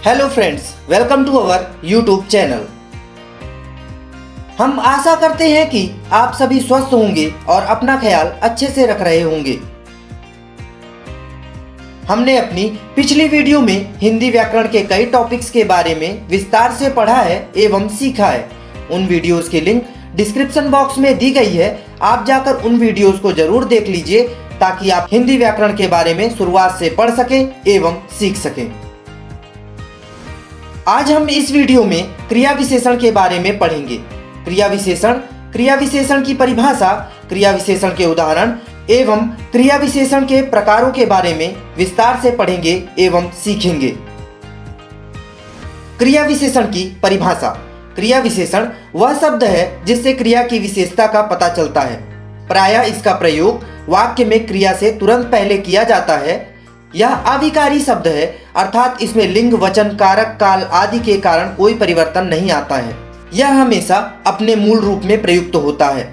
Hello friends, welcome to our YouTube channel. हम आशा करते हैं कि आप सभी स्वस्थ होंगे और अपना ख्याल अच्छे से रख रहे होंगे। हमने अपनी पिछली वीडियो में हिंदी व्याकरण के कई टॉपिक्स के बारे में विस्तार से पढ़ा है एवं सीखा है। उन वीडियोस की लिंक डिस्क्रिप्शन बॉक्स में दी गई है। आप जाकर उन वीडियोस को जरूर देख लीजिए ताकि आप हिंदी व्याकरण के बारे में शुरुआत से पढ़ सकें एवं सीख सकें। आज हम इस वीडियो में क्रिया विशेषण के बारे में पढ़ेंगे। क्रिया विशेषण की परिभाषा, क्रिया विशेषण के उदाहरण एवं क्रिया विशेषण के प्रकारों के बारे में विस्तार से पढ़ेंगे एवं सीखेंगे। क्रिया विशेषण की परिभाषा। क्रिया विशेषण वह शब्द है जिससे क्रिया की विशेषता का पता चलता है। प्रायः इसका प्रयोग वाक्य में क्रिया से तुरंत पहले किया जाता है। यह अविकारी शब्द है, अर्थात इसमें लिंग, वचन, कारक, काल आदि के कारण कोई परिवर्तन नहीं आता है। यह हमेशा अपने मूल रूप में प्रयुक्त होता है।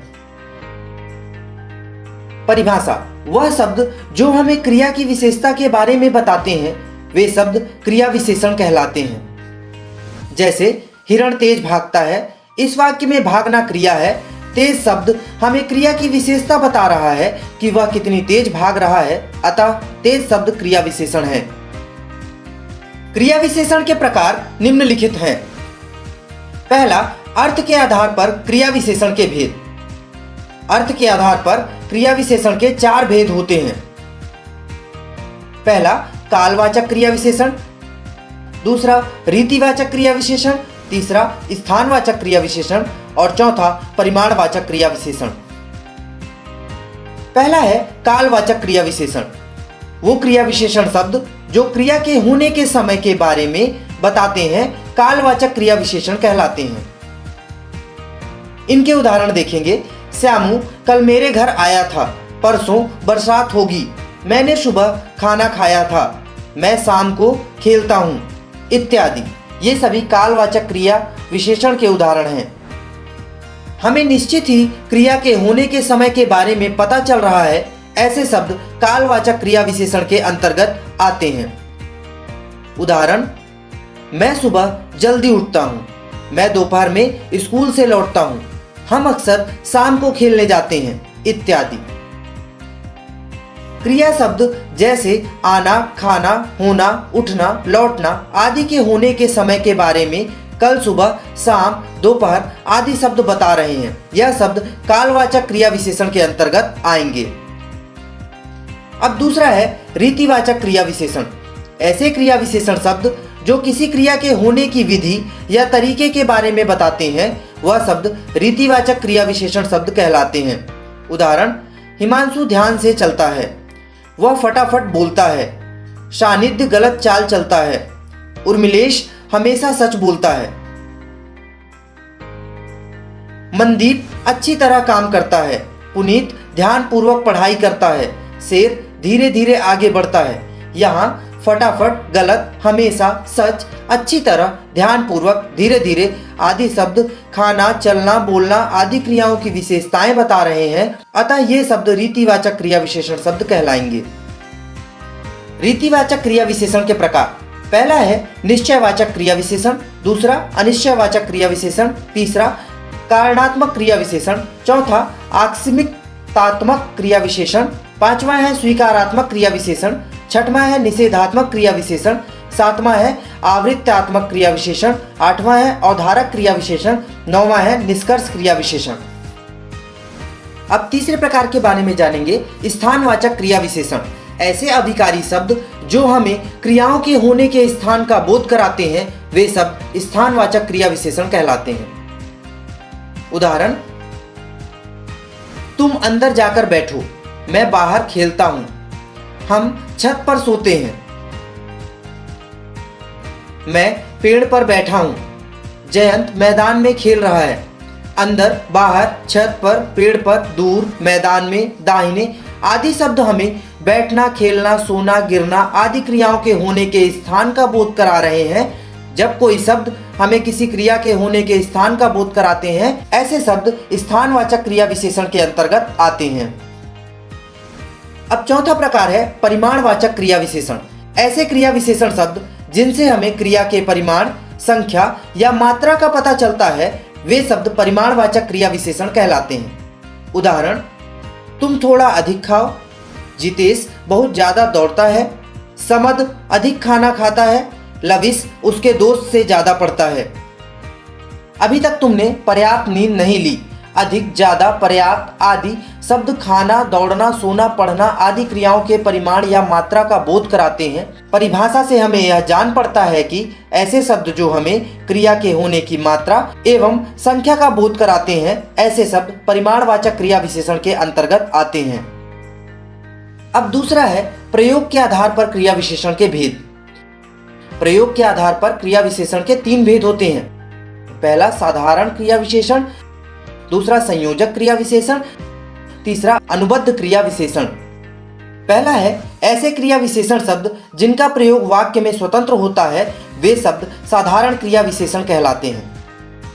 परिभाषा वह शब्द जो हमें क्रिया की विशेषता के बारे में बताते हैं, वे शब्द क्रिया विशेषण कहलाते हैं। जैसे हिरण तेज भागता है, इस वाक्य में भागना क्रिया है। तेज शब्द हमें क्रिया की विशेषता बता रहा है कि वह कितनी तेज भाग रहा है, अतः तेज शब्द क्रिया विशेषण है। क्रिया विशेषण के प्रकार निम्नलिखित हैं। पहला, अर्थ के आधार पर क्रिया विशेषण के भेद। अर्थ के आधार पर क्रिया विशेषण के 4 भेद होते हैं। पहला, कालवाचक क्रिया विशेषण। दूसरा, रीतिवाचक क्रिया विशेषण। तीसरा, स्थानवाचक क्रिया विशेषण और चौथा, परिमाणवाचक क्रिया विशेषण। पहला है कालवाचक क्रिया विशेषण। वो क्रिया विशेषण शब्द जो क्रिया के होने के समय के बारे में बताते हैं, कालवाचक क्रिया विशेषण कहलाते हैं। इनके उदाहरण देखेंगे। श्यामू कल मेरे घर आया था। परसों बरसात होगी। मैंने सुबह खाना खाया था। मैं शाम को खेलता हूँ, इत्यादि। ये सभी कालवाचक क्रिया विशेषण के उदाहरण हैं। हमें निश्चित ही क्रिया के होने के समय के बारे में पता चल रहा है, ऐसे शब्द कालवाचक क्रिया विशेषण के अंतर्गत आते हैं। उदाहरण, मैं सुबह जल्दी उठता हूँ। मैं दोपहर में स्कूल से लौटता हूँ। हम अक्सर शाम को खेलने जाते हैं, इत्यादि। क्रिया शब्द जैसे आना, खाना, होना, उठना, लौटना आदि के होने के समय के बारे में कल, सुबह, शाम, दोपहर आदि शब्द बता रहे हैं। यह शब्द कालवाचक क्रिया विशेषण के अंतर्गत आएंगे। अब दूसरा है रीतिवाचक क्रिया विशेषण। ऐसे क्रिया विशेषण शब्द जो किसी क्रिया के होने की विधि या तरीके के बारे में बताते हैं, वह शब्द रीतिवाचक क्रिया विशेषण शब्द कहलाते हैं। उदाहरण, हिमांशु ध्यान से चलता है। वह फटाफट बोलता है। सानिध्य गलत चाल चलता है। उर्मिलेश हमेशा सच बोलता है। मनदीप अच्छी तरह काम करता है। पुनीत ध्यानपूर्वक पढ़ाई करता है। शेर धीरे धीरे आगे बढ़ता है। यहाँ फटाफट, गलत, हमेशा, सच, अच्छी तरह, ध्यानपूर्वक, धीरे धीरे आदि शब्द खाना, चलना, बोलना आदि क्रियाओं की विशेषताएं बता रहे हैं, अतः ये शब्द रीतिवाचक क्रिया विशेषण शब्द कहलाएंगे। रीतिवाचक क्रिया विशेषण के प्रकार। पहला है निश्चयवाचक क्रिया विशेषण। दूसरा, अनिश्चयवाचक क्रिया विशेषण। तीसरा, कारणात्मक क्रिया विशेषण। चौथा, आकस्मिकतात्मक क्रिया विशेषण। पांचवा है स्वीकारात्मक क्रिया विशेषण। छठवां है निषेधात्मक क्रिया विशेषण। सातवां है आवृत्त्यात्मक क्रिया विशेषण। आठवां है औदारक क्रिया विशेषण। नौवां है निष्कर्ष क्रिया विशेषण। अब तीसरे प्रकार के बारे में जानेंगे, स्थानवाचक क्रिया विशेषण। ऐसे अभिकारी शब्द जो हमें क्रियाओं के होने के स्थान का बोध कराते हैं, वे शब्द स्थानवाचक क्रिया विशेषण कहलाते हैं। उदाहरण, तुम अंदर जाकर बैठो। मैं बाहर खेलता हूं। हम छत पर सोते हैं। मैं पेड़ पर बैठा हूं। जयंत मैदान में खेल रहा है। अंदर, बाहर, छत पर, पेड़ पर, दूर, मैदान में, दाहिने आदि शब्द हमें बैठना, खेलना, सोना, गिरना आदि क्रियाओं के होने के स्थान का बोध करा रहे हैं। जब कोई शब्द हमें किसी क्रिया के होने के स्थान का बोध कराते हैं, ऐसे शब्द स्थानवाचक क्रिया विशेषण के अंतर्गत आते हैं। अब चौथा प्रकार है परिमाणवाचक क्रिया विशेषण। ऐसे क्रिया विशेषण शब्द जिनसे हमें क्रिया के परिमाण, संख्या या मात्रा का पता चलता है, वे शब्द परिमाणवाचक क्रिया विशेषण कहलाते हैं। उदाहरण, तुम थोड़ा अधिक खाओ, जितेश बहुत ज्यादा दौड़ता है, समद अधिक खाना खाता है, लविश उसके दोस्त से ज्यादा पढ़ता है। अभी तक तुमने पर्याप्त नींद नहीं ली। अधिक, ज्यादा, पर्याप्त आदि शब्द खाना, दौड़ना, सोना, पढ़ना आदि क्रियाओं के परिमाण या मात्रा का बोध कराते हैं। परिभाषा से हमें यह जान पड़ता है कि ऐसे शब्द जो हमें क्रिया के होने की मात्रा एवं संख्या का बोध कराते हैं, ऐसे शब्द परिमाणवाचक क्रिया विशेषण के अंतर्गत आते हैं। अब दूसरा है प्रयोग के आधार पर क्रिया विशेषण के भेद। प्रयोग के आधार पर क्रिया विशेषण के 3 भेद होते हैं। पहला साधारण क्रिया विशेषण, दूसरा संयोजक क्रिया विशेषण, तीसरा अनुबद्ध क्रिया विशेषण। पहला है ऐसे क्रिया विशेषण शब्द जिनका प्रयोग वाक्य में स्वतंत्र होता है, वे शब्द साधारण क्रिया विशेषण कहलाते हैं।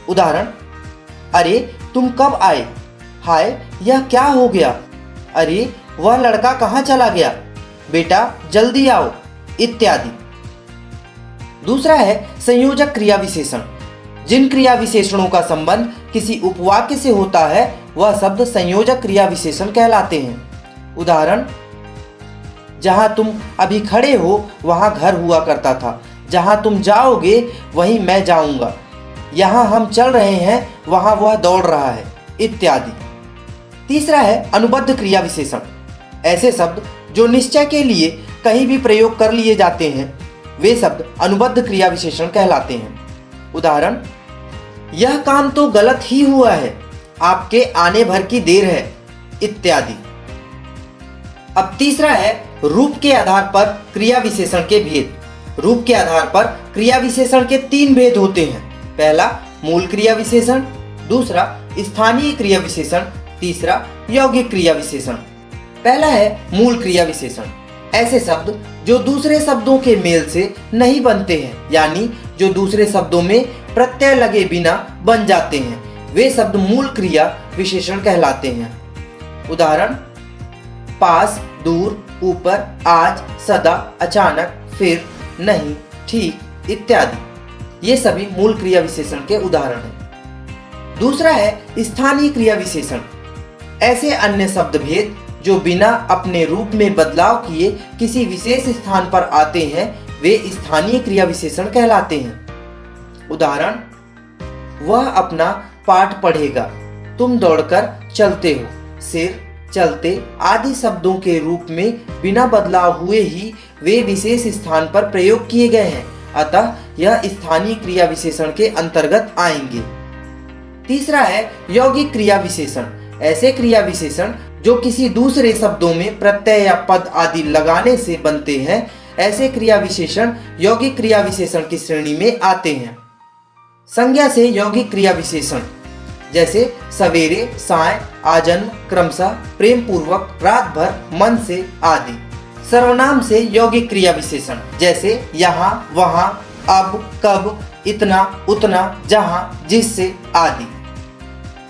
उदाहरण, अरे तुम कब आए, हाय यह क्या हो गया, अरे वह लड़का कहाँ चला गया, बेटा जल्दी आओ, इत्यादि। दूसरा है संयोजक क्रिया विशेषण। जिन क्रिया विशेषणों का संबंध किसी उपवाक्य से होता है, वह शब्द संयोजक क्रिया विशेषण कहलाते हैं। उदाहरण, जहां तुम अभी खड़े हो वहां घर हुआ करता था, जहां तुम जाओगे वहीं मैं जाऊंगा, यहां हम चल रहे हैं वहां वह दौड़ रहा है, इत्यादि। तीसरा है अनुबद्ध क्रिया विशेषण। ऐसे शब्द जो निश्चय के लिए कहीं भी प्रयोग कर लिए जाते हैं, वे शब्द अनुबद्ध क्रिया विशेषण कहलाते हैं। उदाहरण, यह काम तो गलत ही हुआ है, आपके आने भर की देर है, इत्यादि। अब तीसरा है रूप के आधार पर क्रिया विशेषण के भेद। रूप के आधार पर क्रिया विशेषण के 3 भेद होते हैं। पहला मूल क्रिया विशेषण, दूसरा स्थानीय क्रिया विशेषण, तीसरा यौगिक क्रिया विशेषण। पहला है मूल क्रिया विशेषण। ऐसे शब्द जो दूसरे शब्दों के मेल से नहीं बनते हैं, यानी जो दूसरे शब्दों में प्रत्यय लगे बिना बन जाते हैं, वे शब्द मूल क्रिया विशेषण कहलाते हैं। उदाहरण, पास, दूर, ऊपर, आज, सदा, अचानक, फिर, नहीं, ठीक, इत्यादि। ये सभी मूल क्रिया विशेषण के उदाहरण हैं। दूसरा है स्थानीय क्रिया विशेषण। ऐसे अन्य शब्द भेद जो बिना अपने रूप में बदलाव किए किसी विशेष स्थान पर आते हैं, वे स्थानीय क्रिया विशेषण कहलाते हैं। उदाहरण, वह अपना पाठ पढ़ेगा, तुम दौड़कर चलते हो, सिर, चलते आदि शब्दों के रूप में बिना बदलाव हुए ही वे विशेष स्थान पर प्रयोग किए गए हैं, अतः यह स्थानीय क्रिया विशेषण के अंतर्गत आएंगे। तीसरा है यौगिक क्रिया विशेषण। ऐसे क्रिया विशेषण जो किसी दूसरे शब्दों में प्रत्यय या पद आदि लगाने से बनते हैं, ऐसे क्रिया विशेषण यौगिक क्रिया विशेषण की श्रेणी में आते हैं। संज्ञा से यौगिक क्रिया विशेषण जैसे सवेरे, साय, आजन्म, क्रमशः, प्रेम पूर्वक, रात भर, मन से आदि। सर्वनाम से यौगिक क्रिया विशेषण जैसे यहाँ, वहाँ, अब, कब, इतना, उतना, जहाँ, जिससे आदि।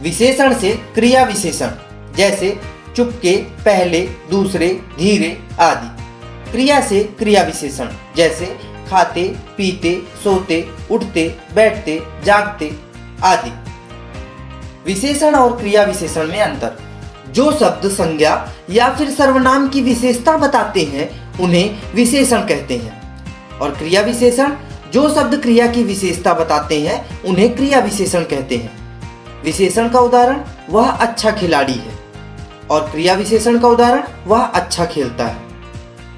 विशेषण से क्रिया विशेषण जैसे चुपके, पहले, दूसरे, धीरे आदि। क्रिया से क्रिया विशेषण जैसे खाते, पीते, सोते, उठते, बैठते, जागते आदि। विशेषण और क्रिया विशेषण में अंतर। जो शब्द संज्ञा या फिर सर्वनाम की विशेषता बताते हैं, उन्हें विशेषण कहते हैं, और क्रिया विशेषण जो शब्द क्रिया की विशेषता बताते हैं, उन्हें क्रिया विशेषण कहते हैं। विशेषण का उदाहरण वह अच्छा खिलाड़ी है, और क्रिया विशेषण का उदाहरण वह अच्छा खेलता है।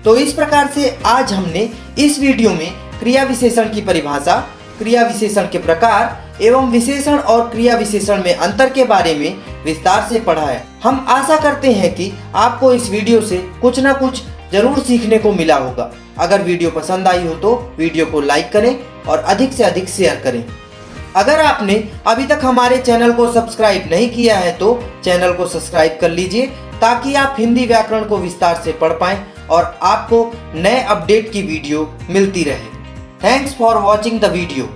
तो इस प्रकार से आज हमने इस वीडियो में क्रिया विशेषण की परिभाषा, क्रिया विशेषण के प्रकार एवं विशेषण और क्रिया विशेषण में अंतर के बारे में विस्तार से पढ़ा है। हम आशा करते हैं कि आपको इस वीडियो से कुछ न कुछ जरूर सीखने को मिला होगा। अगर वीडियो पसंद आई हो तो वीडियो को लाइक करें और अधिक से अधिक शेयर करें। अगर आपने अभी तक हमारे चैनल को सब्सक्राइब नहीं किया है तो चैनल को सब्सक्राइब कर लीजिए, ताकि आप हिंदी व्याकरण को विस्तार से पढ़ पाएं और आपको नए अपडेट की वीडियो मिलती रहे। Thanks for watching the video.